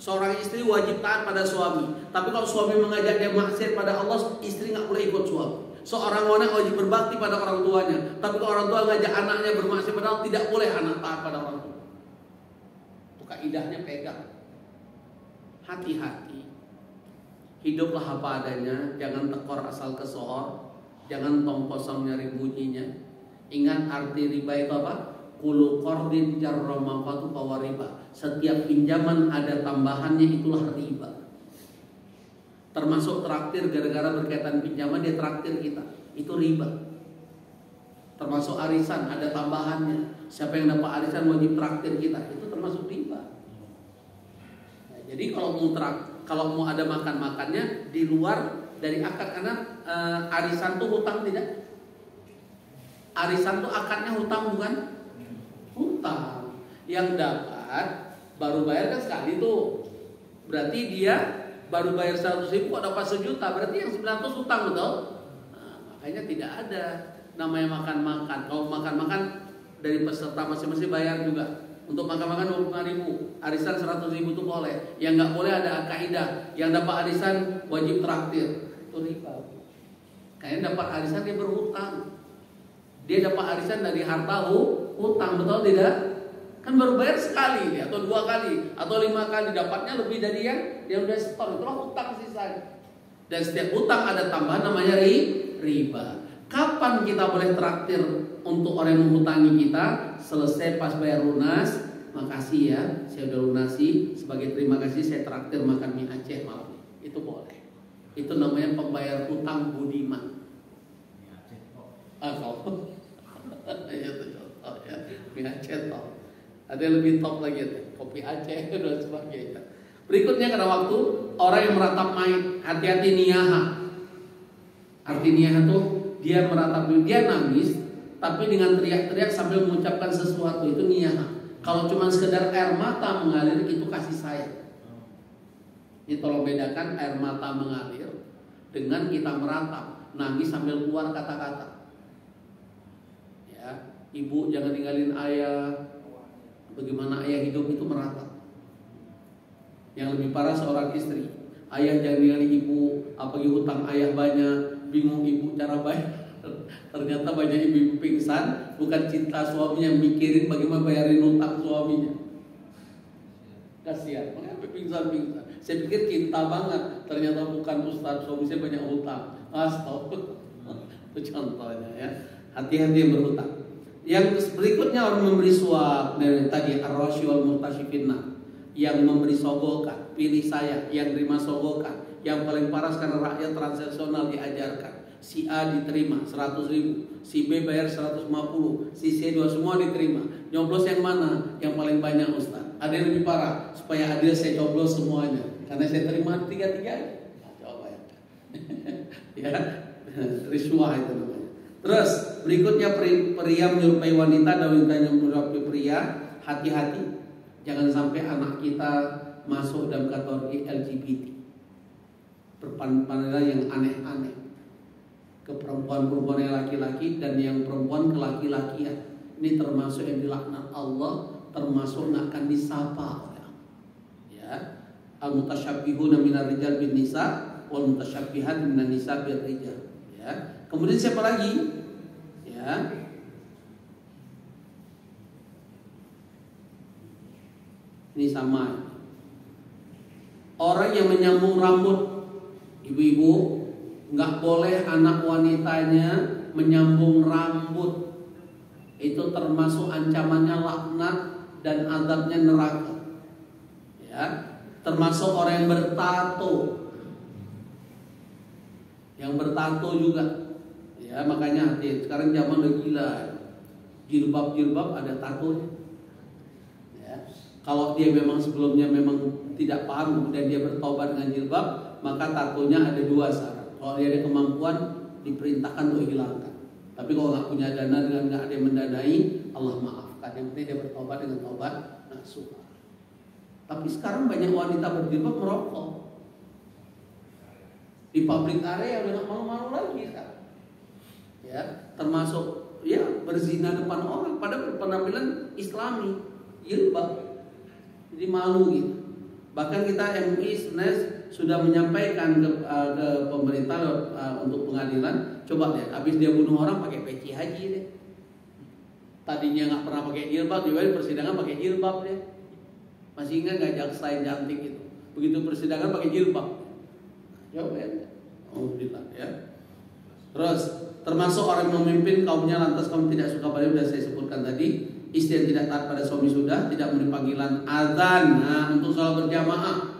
Seorang istri wajib taat pada suami. Tapi kalau suami mengajak dia maksiat pada Allah, istri nggak boleh ikut suami. Seorang wanita wajib berbakti pada orang tuanya. Tapi kalau orang tua ngajak anaknya bermaksiat pada Allah, tidak boleh anak taat pada orang tua. Itu kaidahnya, pegang. Hati-hati. Hiduplah apa adanya. Jangan tekor asal kesohor. Jangan tong kosong nyari bunyinya. Ingat arti riba itu apa? Kullu qardin jarra manfaatu fahuwa riba. Setiap pinjaman ada tambahannya, itulah riba. Termasuk traktir, gara-gara berkaitan pinjaman dia traktir kita, itu riba. Termasuk arisan ada tambahannya, siapa yang dapat arisan wajib traktir kita, itu termasuk riba. Nah, jadi kalau mau ada makan-makannya di luar dari akad, karena arisan tuh hutang tidak? Arisan tuh akadnya hutang bukan? Hutang. Yang dapat baru bayar kan sekali tuh. Berarti dia baru bayar 100.000 kok dapat 1 juta, berarti yang 900 hutang, betul? Nah, makanya tidak ada namanya makan-makan. Kalau makan-makan dari peserta masing-masing bayar juga. Untuk makan-makan 25.000, arisan 100.000 itu boleh. Yang nggak boleh ada kaidah, yang dapat arisan wajib traktir. Itu riba. Kayaknya dapat arisan dia berhutang. Dia dapat arisan dari harta hutang, betul tidak? Kan baru bayar sekali atau 2 kali atau 5 kali, dapatnya lebih dari yang udah setor, itulah hutang sisanya. Dan setiap hutang ada tambahan namanya riba. Kapan kita boleh traktir untuk orang yang menghutangi kita? Selesai pas bayar lunas, makasih ya, saya udah lunasi, sebagai terima kasih saya traktir makan mie Aceh malam. Itu boleh. Itu namanya pembayar hutang budiman. Mie Aceh kok. Mie Aceh toh. Ada yang lebih top lagi, kopi Aceh dan sebagainya. Berikutnya karena waktu, orang yang meratap mayit, hati-hati niyaha. Arti niyaha itu dia meratap, dia nangis, tapi dengan teriak-teriak sambil mengucapkan sesuatu, itu niyaha. Kalau cuma sekedar air mata mengalir, itu kasih sayang. Ini tolong bedakan air mata mengalir dengan kita meratap, nangis sambil keluar kata-kata. Ya, ibu jangan ninggalin ayah. Bagaimana ayah hidup itu meratap. Yang lebih parah seorang istri, ayah jangan ninggalin ibu, apalagi hutang ayah banyak, bingung ibu cara bayar. Ternyata banyak ibu pingsan, bukan cinta suaminya, mikirin bagaimana bayarin hutang suaminya. Kasihan, mengapa pingsan-pingsan? Saya pikir cinta banget, ternyata bukan ustaz, suami saya banyak hutang. Astagfirullah. Itu contohnya ya. Hati-hati yang berhutang. Yang berikutnya orang memberi suap, dari tadi ar-rashi wal murtasyifinna, yang memberi sogokan, pilih saya, yang terima sogokan. Yang paling parah karena rakyat transaksional diajarkan. Si A diterima 100.000, si B bayar 150, si C 2 semua diterima. Nyoblos yang mana? Yang paling banyak Ustaz. Ada yang lebih parah, supaya adil saya coblos semuanya, karena saya terima 3-3. Nah, coba ya. Ya, riswah itu namanya. Terus berikutnya pria menyerupai wanita dan wanita yang menyerupai pria. Hati-hati, jangan sampai anak kita masuk dalam kategori LGBT, berpandangan yang aneh-aneh, ke perempuan-perempuan yang laki-laki dan yang perempuan ke laki-lakian. Ini termasuk yang dilaknat Allah, termasuk nggak akan disapa orang. Ya, al-mutasyabihuna minar rijal bin nisa wal mutasyabbihat minan nisa bir rijal. Ya. Kemudian siapa lagi? Ya. Ini sama. Orang yang menyambung rambut, ibu-ibu, nggak boleh anak wanitanya menyambung rambut. Itu termasuk ancamannya laknat dan azabnya neraka. Ya. Termasuk orang yang bertato. Yang bertato juga. Ya, makanya hati. Sekarang zaman udah gila. Jilbab ada tatonya. Ya. Kalau dia memang sebelumnya memang tidak paham, kemudian dia bertobat dengan jilbab, maka tatonya ada 2 syarat. Kalau dia ada kemampuan, diperintahkan untuk hilangkan. Tapi kalau nggak punya dana dengan nggak ada yang mendanai, Allah maafkan. Yang penting dia bertobat dengan tobat nasuha. Tapi sekarang banyak wanita berjilbab merokok di public area, udah nggak malu-malu lagi kan? Ya, termasuk ya berzina depan orang pada penampilan Islami, jilbab, jadi malu gitu. Bahkan kita MUI sebenarnya sudah menyampaikan ke pemerintah untuk pengadilan. Coba lihat, habis dia bunuh orang pakai peci haji deh. Tadinya nggak pernah pakai jilbab, tiba-tiba persidangan pakai jilbab deh. Masih ingat nggak jaksa yang cantik itu? Begitu persidangan pakai jilbab. Coba ya. Alhamdulillah ya. Terus termasuk orang yang memimpin kaumnya lantas kaum tidak suka pada, sudah saya sebutkan tadi. Istri yang tidak taat pada suami sudah tidak memberi panggilan azan untuk sholat berjamaah.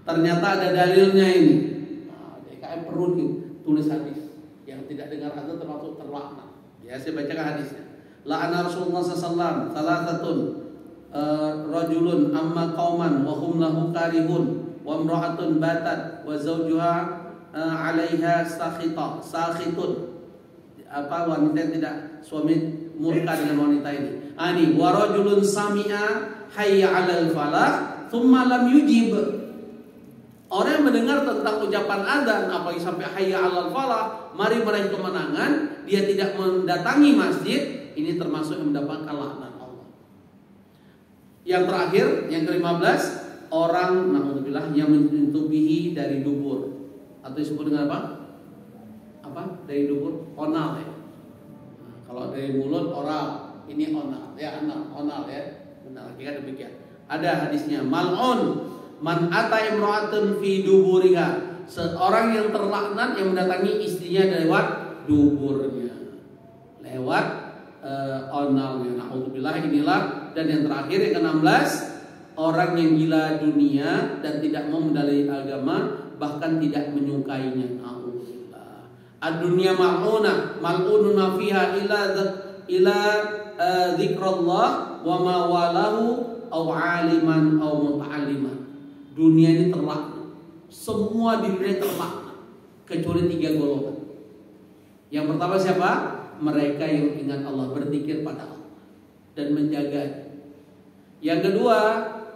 Ternyata ada dalilnya ini. DKM perlu tulis hadis. Yang tidak dengar azan termasuk terlaknat. Ya, saya bacakan hadisnya. La'ana Rasulullah sallallahu salasatun rajulun amma qauman wa hum lahu karihun wa imra'atun batat wa zawjuha 'alaiha sakhitun. Apa wanita tidak suami murka dengan wanita ini. Ani wa rajulun sami'a hayya 'alal falah thumma lam yujib. Orang yang mendengar tentang ucapan azan apalagi sampai hayya 'alal falah, mari meraih kemenangan, dia tidak mendatangi masjid, ini termasuk yang mendapatkan laknat Allah. Yang terakhir, yang ke-15, orang naudzubillah yang mentubihi dari dubur atau disebut dengan apa? Apa? Dari dubur, onal ya. Kalau dari mulut oral, ini onal ya, onal ya. Benar, kira demikian. Ada hadisnya, mal'un man ata imra'atun fi duburiha. Seorang yang terlaknat yang mendatangi istrinya lewat duburnya. Lewat onalnya. Naudzubillah inilah. Dan yang terakhir yang ke-16, orang yang gila dunia dan tidak mau mendalai agama, bahkan tidak menyukainya. Naudzubillah. Ad-dunya mal'unah, mal'ununa fiha ila zikrullah wa ma walahu au aliman au muta'alliman. Dunia ini terlaknat. Semua di dunia terlaknat kecuali 3 golongan. Yang pertama siapa? Mereka yang ingat Allah, berzikir pada Allah dan menjaganya. Yang kedua,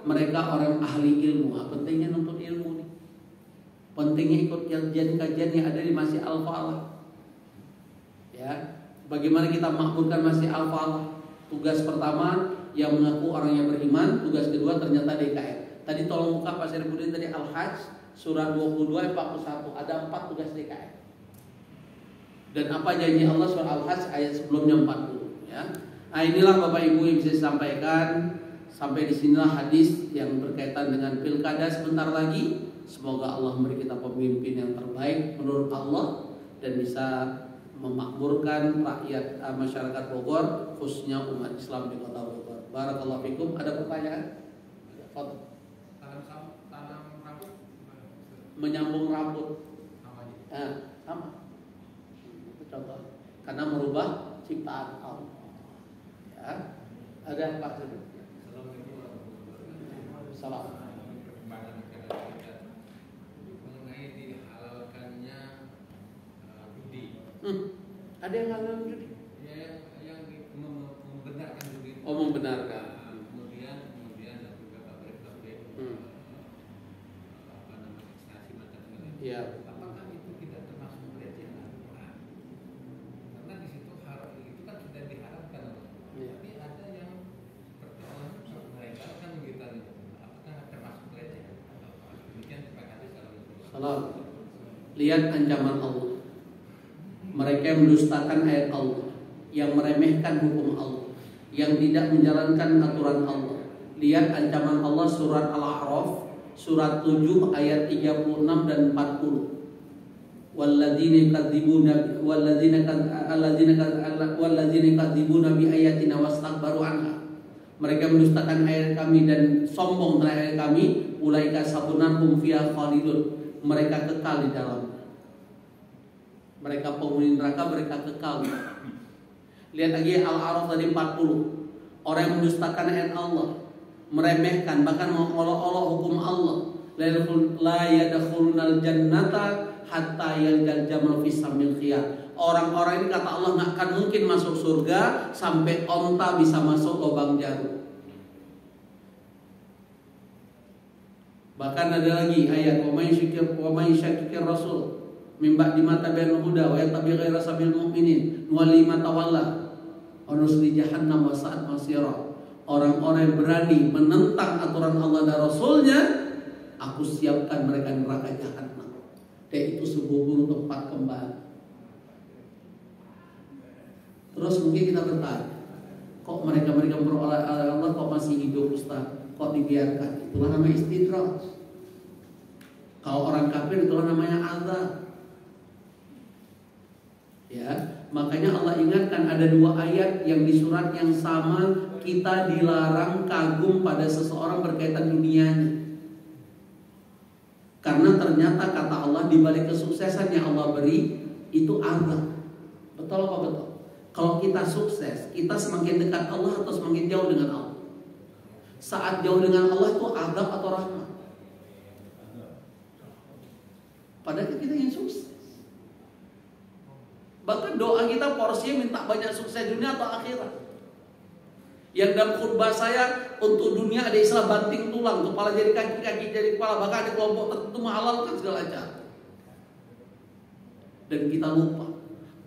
mereka orang ahli ilmu. Pentingnya nuntut ilmu nih. Pentingnya ikut kajian-kajian yang ada di Masjid Al-Falah. Ya, bagaimana kita makmurkan Masjid Al-Falah? Tugas pertama yang mengaku orang yang beriman, tugas kedua ternyata DKM. Tadi tolong buka Pak Syarifudin tadi Al-Hajj surah 22 41, ada 4 tugas DKM. Dan apa janji Allah surah Al-Hajj ayat sebelumnya 40 ya. Nah, inilah Bapak Ibu yang bisa sampaikan. Sampai di sinilah hadis yang berkaitan dengan pilkada sebentar lagi. Semoga Allah memberi kita pemimpin yang terbaik menurut Allah dan bisa memakmurkan rakyat masyarakat Bogor, khususnya umat Islam di Kota Bogor. Barakallahu fikum. Ada pertanyaan? Tanam rambut? Menyambung rambut. Sama. Itu contoh. Karena merubah ciptaan Allah. Ya. Ada Pak Sudi? Salam. Perkembangan negara kita mengenai dihalalkannya judi. Ada yang halal judi? Ya, yang membenarkan judi. Oh, membenarkan. Kemudian dan juga pabrik apa namanya ekstasi macam ini. Ya. Apakah itu tidak termasuk pelecehan Al-Quran? Karena di situ itu kan sudah diharapkan. Ya. Tapi ada yang seperti orang melegalkan gitu. Apakah termasuk pelecehan? Demikian terima kasih. Salam. Lihat ancaman Allah. Mereka yang mendustakan ayat Allah, yang meremehkan hukum Allah, yang tidak menjalankan aturan Allah. Lihat ancaman Allah surat Al-A'raf surat 7 ayat 36 dan 40. Walladzina kadzibuna bi ayatina wastakbaru anha. Mereka mendustakan ayat kami dan sombong terhadap ayat kami, ulaika sabunahum fiha khalidun. Mereka kekal di dalam. Mereka penghuni neraka, mereka kekal. Lihat lagi Al-A'raf tadi 40. Orang yang mendustakan ayat Allah, meremehkan bahkan mengolok-olok hukum Allah. La yadkhulunal jannata hatta yaljal jamal fi samil khiyat. Orang-orang ini kata Allah nggak akan mungkin masuk surga sampai onta bisa masuk lubang jarum. Bahkan ada lagi ayat wa may syakir rasul min ba'di ma tabayyana huda wa yattabi' ghayra sabil mu'minin nuwalli ma tawalla wa nusli jahannam wa sa'at masira. Orang-orang yang berani menentang aturan Allah dan Rasulnya, Aku siapkan mereka neraka jahanam, dan itu sebuah tempat kembali. Terus mungkin kita bertanya, kok mereka beroleh Allah kok masih hidup Ustaz? Kok dibiarkan? Itulah namanya istidraj. Kalau orang kafir itulah namanya azab. Ya, makanya Allah ingatkan ada 2 ayat yang di surat yang sama kita dilarang kagum pada seseorang berkaitan dunianya. Karena ternyata kata Allah di balik kesuksesan yang Allah beri itu azab. Betul apa betul? Kalau kita sukses, kita semakin dekat Allah atau semakin jauh dengan Allah? Saat jauh dengan Allah itu azab atau rahmat? Padahal kita ingin sukses. Bahkan doa kita porsinya minta banyak sukses dunia atau akhirat. Yang dalam khutbah saya untuk dunia ada istilah banting tulang, kepala jadi kaki, kaki jadi kepala, bahkan ada kelompok tertentu menghalalkan segala cara. Dan kita lupa.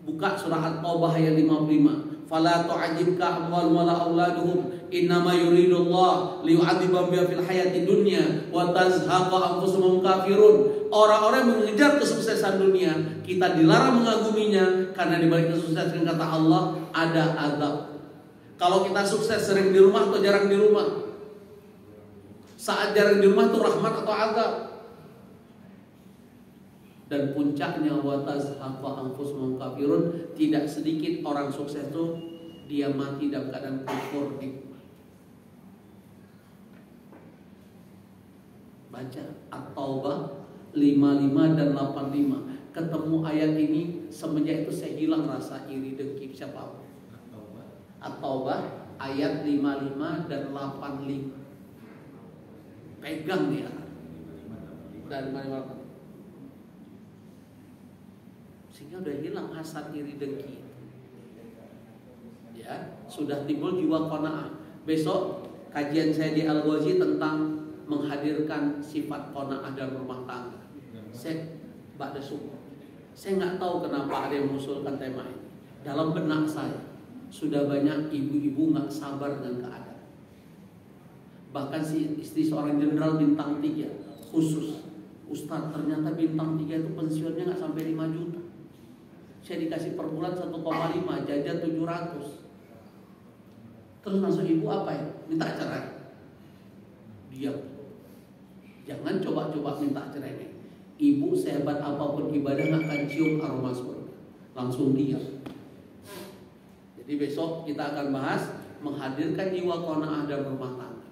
Buka surah At-Taubah ayat 55. Fala tu'ajibka amwaluhum wala auladuhum innama yuridullah liyu'adzibahum biha fil hayati dunya wa tazhaqa anfusuhum kafirun. Orang-orang yang mengejar kesuksesan dunia, kita dilarang mengaguminya karena di balik kesuksesan kata Allah ada azab. Kalau kita sukses sering di rumah atau jarang di rumah? Saat jarang di rumah itu rahmat atau azab? Dan puncaknya wa tazhaqa anfusuhum kafirun, tidak sedikit orang sukses itu dia mati dalam keadaan kufur. Baca At-Taubah 55 dan 85. Ketemu ayat ini semenjak itu saya hilang rasa iri dengki siapa. At-Taubah ayat 55 dan 85. Pegang dia. Dan 55. Sehingga udah hilang hasad iri dengki. Ya, sudah timbul jiwa qanaah. Besok kajian saya di Al-Ghazi tentang menghadirkan sifat qanaah dalam rumah tangga. Saya ba'da syukur. Saya nggak tahu kenapa ada yang mengusulkan tema ini. Dalam benak saya sudah banyak ibu-ibu nggak sabar dengan keadaan. Bahkan si istri seorang jenderal bintang 3 khusus, Ustadz ternyata bintang 3 itu pensiunnya nggak sampai 5 juta. Saya dikasih per bulan 1,5, jajan 700. Terus masuk ibu apa ya? Minta cerai. Diam. Jangan coba-coba minta cerai. Ibu sehebat apapun ibadah nggak akan cium aroma surga. Langsung diam. Jadi besok kita akan bahas menghadirkan jiwa qanaah dalam rumah tangga.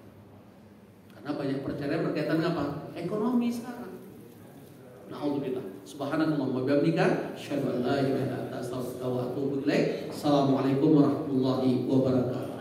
Karena banyak perceraian berkaitan dengan apa? Ekonomi sekarang. Na'udzubillah. Subhanakallahumma wa bihamdika asyhadu an la ilaha illa anta astaghfiruka wa atubu ilaik. Assalamualaikum warahmatullahi wabarakatuh.